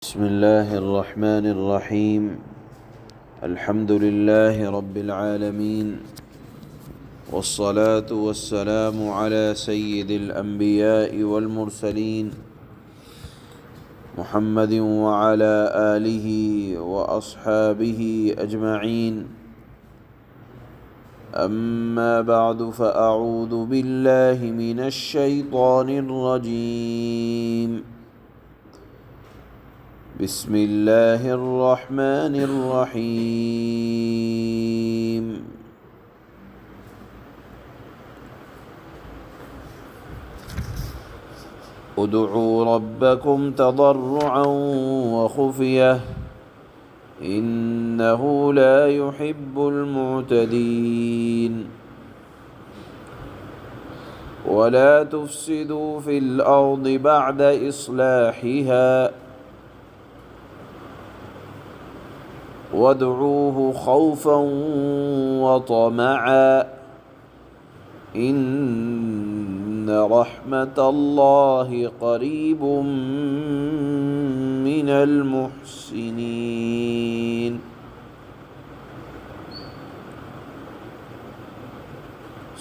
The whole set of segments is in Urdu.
بسم الله الرحمن الرحيم. الحمد لله رب العالمين، والصلاة والسلام على سيد الأنبياء والمرسلين محمد وعلى آله وأصحابه أجمعين. أما بعد، فأعوذ بالله من الشيطان الرجيم. بسم الله الرحمن الرحيم. ادعوا ربكم تضرعا وخفية إنه لا يحب المعتدين. ولا تفسدوا في الأرض بعد إصلاحها وادعوه خوفا وطمعا إن رحمة الله قريب من المحسنين.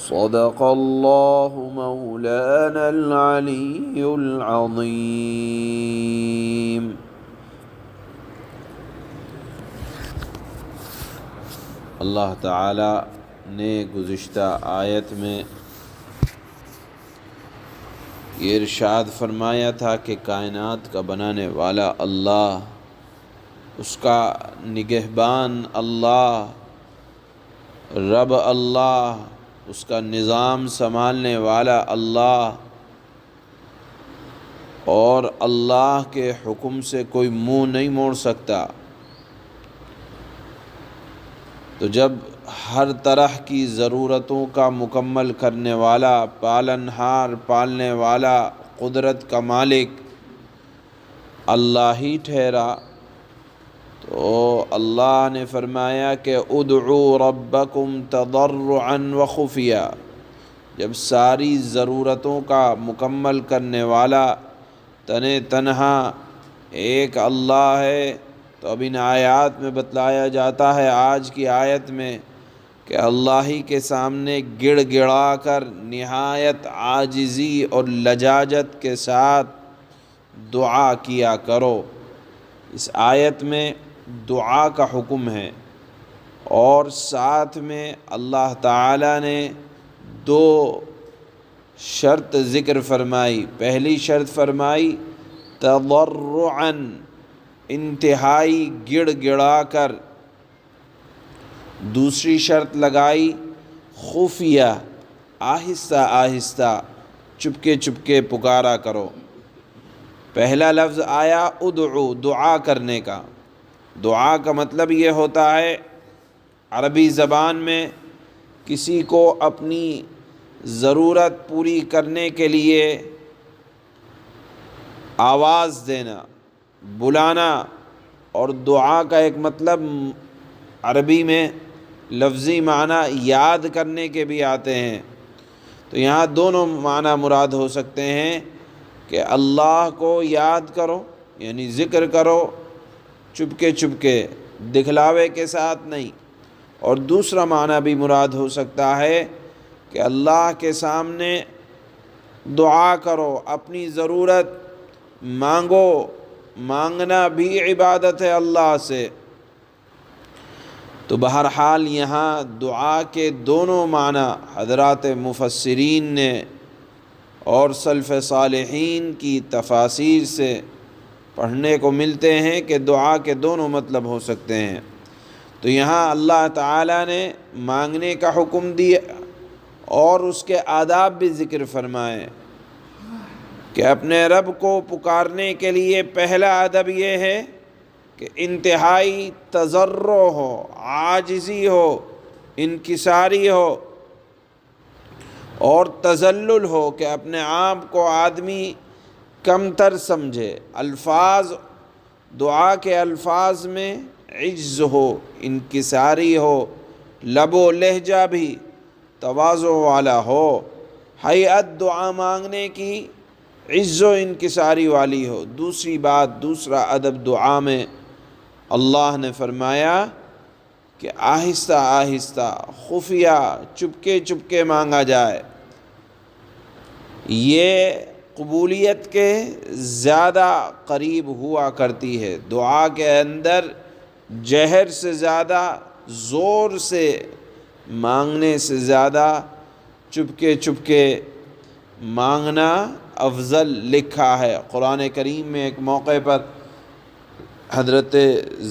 صدق الله مولانا العلي العظيم. اللہ تعالی نے گزشتہ آیت میں یہ ارشاد فرمایا تھا کہ کائنات کا بنانے والا اللہ، اس کا نگہبان اللہ، رب اللہ، اس کا نظام سنبھالنے والا اللہ، اور اللہ کے حکم سے کوئی منہ نہیں موڑ سکتا. تو جب ہر طرح کی ضرورتوں کا مکمل کرنے والا، پالنہار، پالنے والا، قدرت کا مالک اللہ ہی ٹھہرا، تو اللہ نے فرمایا کہ ادعوا ربکم تضرعا وخفیہ. جب ساری ضرورتوں کا مکمل کرنے والا تنہا ایک اللہ ہے، تو اب ان آیات میں بتلایا جاتا ہے، آج کی آیت میں، کہ اللہ ہی کے سامنے گڑ گڑا کر نہایت عاجزی اور لجاجت کے ساتھ دعا کیا کرو. اس آیت میں دعا کا حکم ہے، اور ساتھ میں اللہ تعالی نے دو شرط ذکر فرمائی. پہلی شرط فرمائی تضرعاً، انتہائی گڑ گڑا کر. دوسری شرط لگائی خفیہ، آہستہ آہستہ، چپکے چپکے پکارا کرو. پہلا لفظ آیا ادعو، دعا کرنے کا. دعا کا مطلب یہ ہوتا ہے عربی زبان میں کسی کو اپنی ضرورت پوری کرنے کے لیے آواز دینا، بلانا. اور دعا کا ایک مطلب عربی میں لفظی معنی یاد کرنے کے بھی آتے ہیں. تو یہاں دونوں معنی مراد ہو سکتے ہیں کہ اللہ کو یاد کرو، یعنی ذکر کرو چپکے چپکے، دکھلاوے کے ساتھ نہیں. اور دوسرا معنی بھی مراد ہو سکتا ہے کہ اللہ کے سامنے دعا کرو، اپنی ضرورت مانگو. مانگنا بھی عبادت ہے اللہ سے. تو بہرحال یہاں دعا کے دونوں معنی حضرات مفسرین نے اور سلف صالحین کی تفاسیر سے پڑھنے کو ملتے ہیں کہ دعا کے دونوں مطلب ہو سکتے ہیں. تو یہاں اللہ تعالی نے مانگنے کا حکم دیا اور اس کے آداب بھی ذکر فرمائے کہ اپنے رب کو پکارنے کے لیے پہلا ادب یہ ہے کہ انتہائی تضرع ہو، عاجزی ہو، انکساری ہو، اور تذلل ہو، کہ اپنے آپ کو آدمی کمتر سمجھے. الفاظ، دعا کے الفاظ میں عجز ہو، انکساری ہو، لب و لہجہ بھی تواضع والا ہو. ہیئت دعا مانگنے کی عز و انکساری والی ہو۔ دوسری بات، دوسرا ادب دعا میں اللہ نے فرمایا کہ آہستہ آہستہ، خفیہ، چپکے چپکے مانگا جائے۔ یہ قبولیت کے زیادہ قریب ہوا کرتی ہے۔ دعا کے اندر جہر سے زیادہ، زور سے مانگنے سے زیادہ چپکے چپکے مانگنا افضل لکھا ہے۔ قرآن کریم میں ایک موقع پر حضرت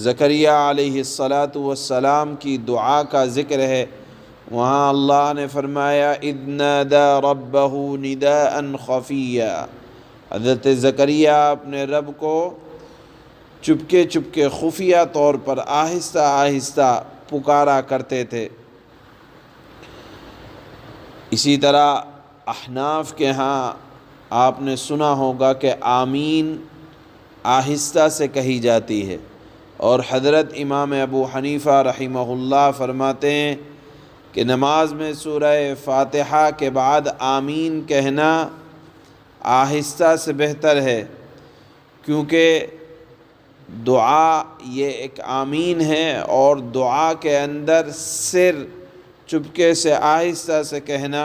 زکریا علیہ السلام کی دعا کا ذکر ہے۔ وہاں اللہ نے فرمایا اذ نادى ربه نداء خفیا۔ حضرت زکریا اپنے رب کو چپکے چپکے، خفیہ طور پر، آہستہ آہستہ پکارا کرتے تھے۔ اسی طرح احناف کے ہاں آپ نے سنا ہوگا کہ آمین آہستہ سے کہی جاتی ہے، اور حضرت امام ابو حنیفہ رحمہ اللہ فرماتے ہیں کہ نماز میں سورہ فاتحہ کے بعد آمین کہنا آہستہ سے بہتر ہے، کیونکہ دعا یہ ایک آمین ہے، اور دعا کے اندر سر چپکے سے، آہستہ سے کہنا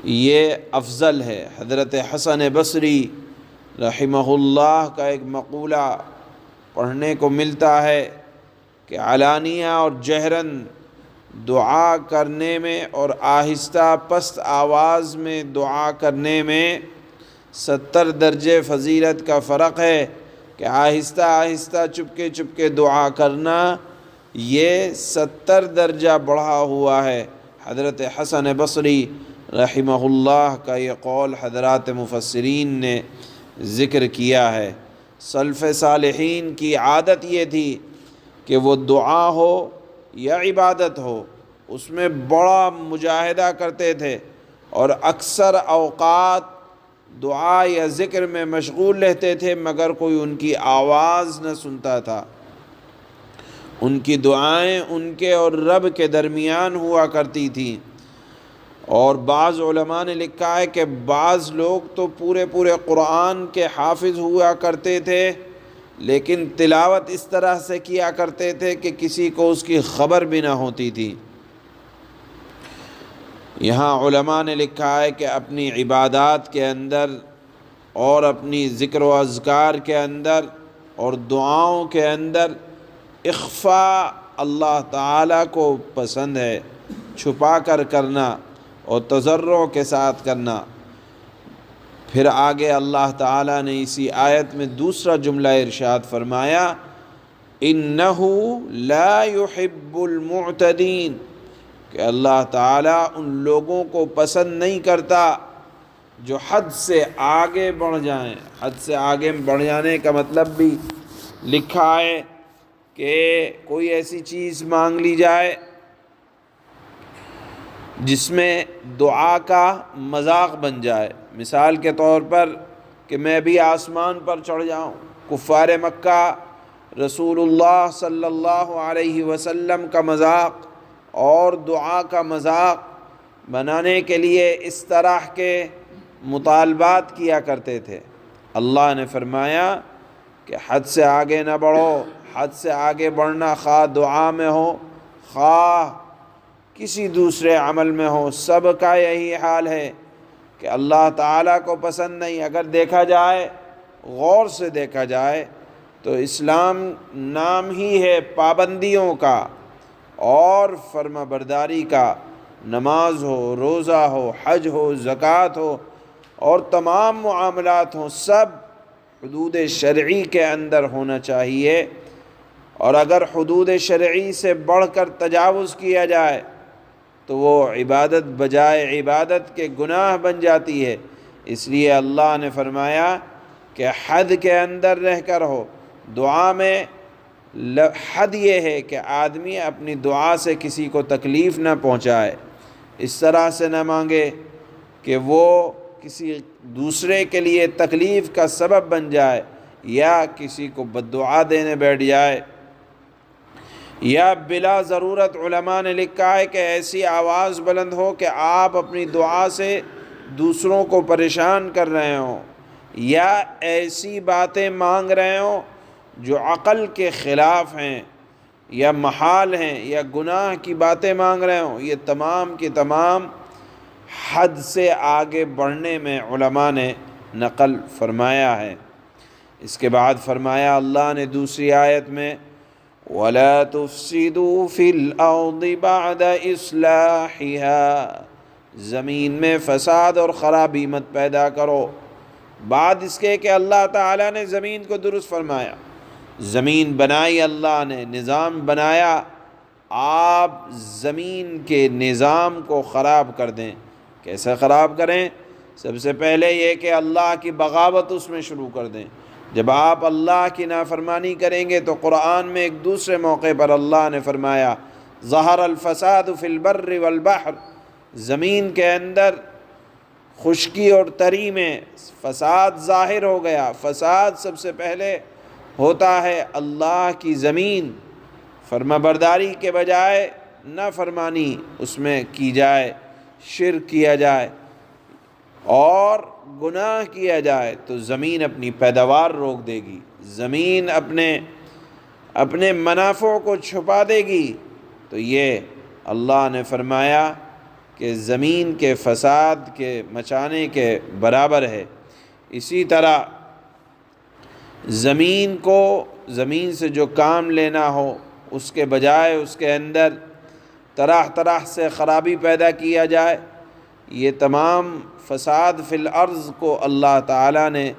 یہ افضل ہے۔ حضرت حسن بصری رحمہ اللہ کا ایک مقولہ پڑھنے کو ملتا ہے کہ علانیہ اور جہراً دعا کرنے میں اور آہستہ پست آواز میں دعا کرنے میں 70 درجے فضیلت کا فرق ہے، کہ آہستہ آہستہ چپکے چپکے دعا کرنا یہ 70 درجہ بڑھا ہوا ہے۔ حضرت حسن بصری رحمہ اللہ کا یہ قول حضرات مفسرین نے ذکر کیا ہے۔ سلف صالحین کی عادت یہ تھی کہ وہ دعا ہو یا عبادت ہو، اس میں بڑا مجاہدہ کرتے تھے، اور اکثر اوقات دعا یا ذکر میں مشغول رہتے تھے، مگر کوئی ان کی آواز نہ سنتا تھا۔ ان کی دعائیں ان کے اور رب کے درمیان ہوا کرتی تھیں۔ اور بعض علماء نے لکھا ہے کہ بعض لوگ تو پورے قرآن کے حافظ ہوا کرتے تھے، لیکن تلاوت اس طرح سے کیا کرتے تھے کہ کسی کو اس کی خبر بھی نہ ہوتی تھی۔ یہاں علماء نے لکھا ہے کہ اپنی عبادات کے اندر اور اپنی ذکر و اذکار کے اندر اور دعاؤں کے اندر اخفاء اللہ تعالیٰ کو پسند ہے، چھپا کر کرنا اور تضرع کے ساتھ کرنا۔ پھر آگے اللہ تعالیٰ نے اسی آیت میں دوسرا جملہ ارشاد فرمایا اِنَّهُ لَا يُحِبُّ الْمُعْتَدِينَ، کہ اللہ تعالیٰ ان لوگوں کو پسند نہیں کرتا جو حد سے آگے بڑھ جائیں۔ حد سے آگے بڑھ جانے کا مطلب بھی لکھا ہے کہ کوئی ایسی چیز مانگ لی جائے جس میں دعا کا مذاق بن جائے۔ مثال کے طور پر کہ میں بھی آسمان پر چڑھ جاؤں۔ کفار مکہ رسول اللہ صلی اللہ علیہ وسلم کا مذاق اور دعا کا مذاق بنانے کے لیے اس طرح کے مطالبات کیا کرتے تھے۔ اللہ نے فرمایا کہ حد سے آگے نہ بڑھو۔ حد سے آگے بڑھنا خواہ دعا میں ہو، خواہ کسی دوسرے عمل میں ہو، سب کا یہی حال ہے کہ اللہ تعالیٰ کو پسند نہیں۔ اگر دیکھا جائے، غور سے دیکھا جائے، تو اسلام نام ہی ہے پابندیوں کا اور فرما برداری کا۔ نماز ہو، روزہ ہو، حج ہو، زکوٰۃ ہو، اور تمام معاملات ہوں، سب حدود شرعی کے اندر ہونا چاہیے۔ اور اگر حدود شرعی سے بڑھ کر تجاوز کیا جائے تو وہ عبادت بجائے عبادت کے گناہ بن جاتی ہے۔ اس لیے اللہ نے فرمایا کہ حد کے اندر رہ کر ہو۔ دعا میں حد یہ ہے کہ آدمی اپنی دعا سے کسی کو تکلیف نہ پہنچائے، اس طرح سے نہ مانگے کہ وہ کسی دوسرے کے لیے تکلیف کا سبب بن جائے، یا کسی کو بد دعا دینے بیٹھ جائے، یا بلا ضرورت علماء نے لکھا ہے کہ ایسی آواز بلند ہو کہ آپ اپنی دعا سے دوسروں کو پریشان کر رہے ہوں یا ایسی باتیں مانگ رہے ہوں جو عقل کے خلاف ہیں یا محال ہیں یا گناہ کی باتیں مانگ رہے ہوں، یہ تمام کی تمام حد سے آگے بڑھنے میں علماء نے نقل فرمایا ہے۔ اس کے بعد فرمایا اللہ نے دوسری آیت میں وَلَا تُفْسِدُوا فِي الْأَرْضِ بَعْدَ إِصْلَاحِهَا، زمین میں فساد اور خرابی مت پیدا کرو بعد اس کے کہ اللہ تعالیٰ نے زمین کو درست فرمایا۔ زمین بنائی اللہ نے، نظام بنایا، آپ زمین کے نظام کو خراب کر دیں۔ کیسے خراب کریں؟ سب سے پہلے یہ کہ اللہ کی بغاوت اس میں شروع کر دیں۔ جب آپ اللہ کی نافرمانی کریں گے تو قرآن میں ایک دوسرے موقع پر اللہ نے فرمایا ظہر الفساد فی البر والبحر، زمین کے اندر خشکی اور تری میں فساد ظاہر ہو گیا۔ فساد سب سے پہلے ہوتا ہے اللہ کی زمین، فرما برداری کے بجائے نافرمانی اس میں کی جائے، شرک کیا جائے اور گناہ کیا جائے تو زمین اپنی پیداوار روک دے گی، زمین اپنے منافع کو چھپا دے گی۔ تو یہ اللہ نے فرمایا کہ زمین کے فساد کے مچانے کے برابر ہے۔ اسی طرح زمین سے جو کام لینا ہو اس کے بجائے اس کے اندر طرح طرح سے خرابی پیدا کیا جائے، یہ تمام فساد فی الارض کو اللہ تعالیٰ نے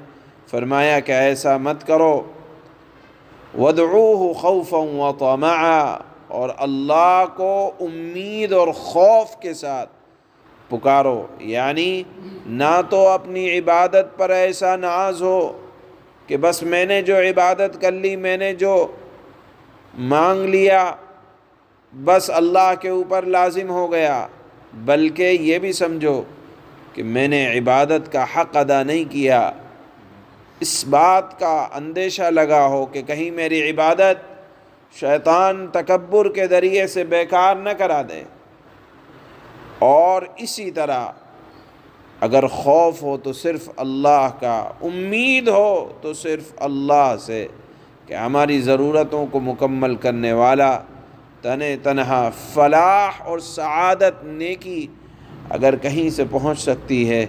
فرمایا کہ ایسا مت کرو۔ وَادْعُوهُ خَوْفًا وَطَمَعًا، اور اللہ کو امید اور خوف کے ساتھ پکارو، یعنی نہ تو اپنی عبادت پر ایسا ناز ہو کہ بس میں نے جو عبادت کر لی، میں نے جو مانگ لیا بس اللہ کے اوپر لازم ہو گیا، بلکہ یہ بھی سمجھو کہ میں نے عبادت کا حق ادا نہیں کیا، اس بات کا اندیشہ لگا ہو کہ کہیں میری عبادت شیطان تکبر کے ذریعے سے بیکار نہ کرا دے۔ اور اسی طرح اگر خوف ہو تو صرف اللہ کا، امید ہو تو صرف اللہ سے کہ ہماری ضرورتوں کو مکمل کرنے والا تنہا فلاح اور سعادت نیکی اگر کہیں سے پہنچ سکتی ہے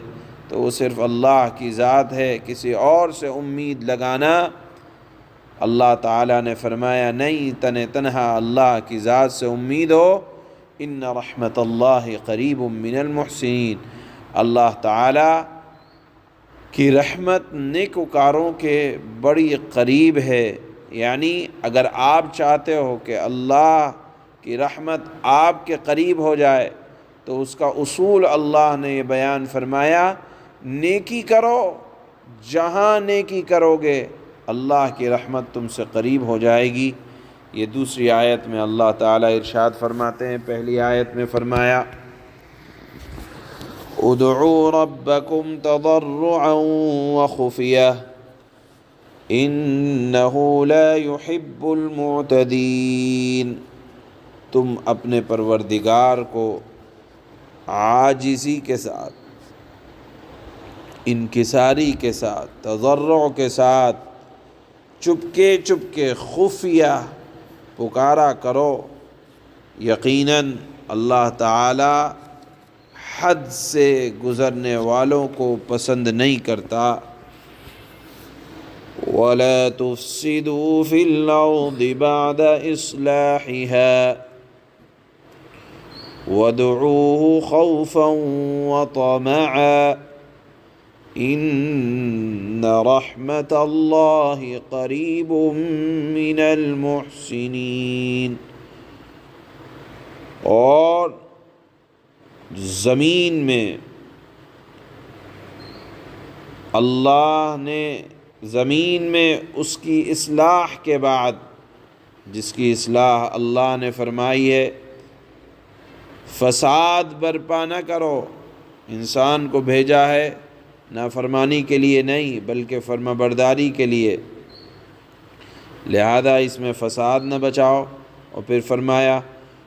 تو وہ صرف اللہ کی ذات ہے، کسی اور سے امید لگانا، اللہ تعالیٰ نے فرمایا نہیں، تنہا اللہ کی ذات سے امید ہو۔ ان رحمت اللہ قریب من المحسنین، اللہ تعالیٰ کی رحمت نیکوکاروں کے بڑی قریب ہے۔ یعنی اگر آپ چاہتے ہو کہ اللہ کی رحمت آپ کے قریب ہو جائے تو اس کا اصول اللہ نے یہ بیان فرمایا، نیکی کرو، جہاں نیکی کرو گے اللہ کی رحمت تم سے قریب ہو جائے گی۔ یہ دوسری آیت میں اللہ تعالیٰ ارشاد فرماتے ہیں، پہلی آیت میں فرمایا ادعوا ربکم تضرعا وخفیہ انہ لا يحب المعتدین، تم اپنے پروردگار کو عاجزی کے ساتھ، انکساری کے ساتھ، تضرع کے ساتھ، چپکے چپکے خفیہ پکارا کرو، یقیناً اللہ تعالی حد سے گزرنے والوں کو پسند نہیں کرتا۔ وَلَا تُفْسِدُوا فِي الْأَرْضِ بَعْدَ إِصْلَاحِهَا وَادْعُوهُ خَوْفًا وَطَمَعًا إِنَّ رَحْمَتَ اللَّهِ قَرِيبٌ مِّنَ الْمُحْسِنِينَ، اور زمین میں اللہ نے زمین میں اس کی اصلاح کے بعد، جس کی اصلاح اللہ نے فرمائی ہے، فساد برپا نہ کرو۔ انسان کو بھیجا ہے نافرمانی کے لیے نہیں بلکہ فرما برداری کے لیے، لہذا اس میں فساد نہ بچاؤ۔ اور پھر فرمایا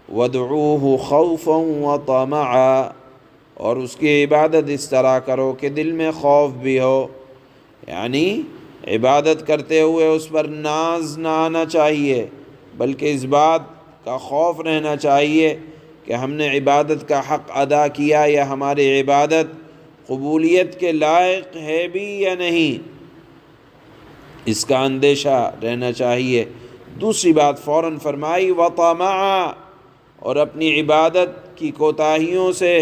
وَادْعُوهُ خَوْفًا وَطَمَعًا، اور اس کی عبادت اس طرح کرو کہ دل میں خوف بھی ہو، یعنی عبادت کرتے ہوئے اس پر ناز نہ آنا چاہیے، بلکہ اس بات کا خوف رہنا چاہیے کہ ہم نے عبادت کا حق ادا کیا یا ہماری عبادت قبولیت کے لائق ہے بھی یا نہیں، اس کا اندیشہ رہنا چاہیے۔ دوسری بات فوراً فرمائی وطمعا، اور اپنی عبادت کی کوتاہیوں سے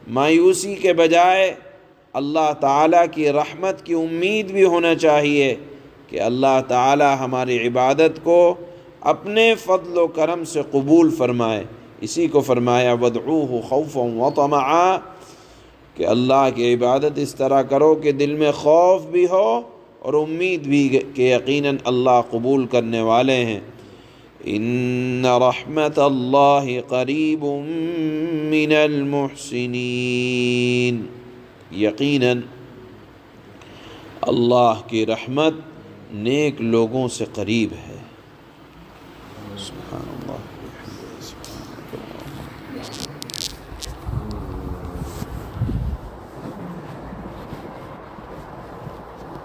مایوسی کے بجائے اللہ تعالیٰ کی رحمت کی امید بھی ہونا چاہیے کہ اللہ تعالیٰ ہماری عبادت کو اپنے فضل و کرم سے قبول فرمائے۔ اسی کو فرمایا وادعوہ خوفا وطمعا، کہ اللہ کی عبادت اس طرح کرو کہ دل میں خوف بھی ہو اور امید بھی کہ یقیناً اللہ قبول کرنے والے ہیں۔ ان رحمت اللہ قریب من المحسنین، یقیناً اللہ کی رحمت نیک لوگوں سے قریب ہے۔ سبحان اللہ۔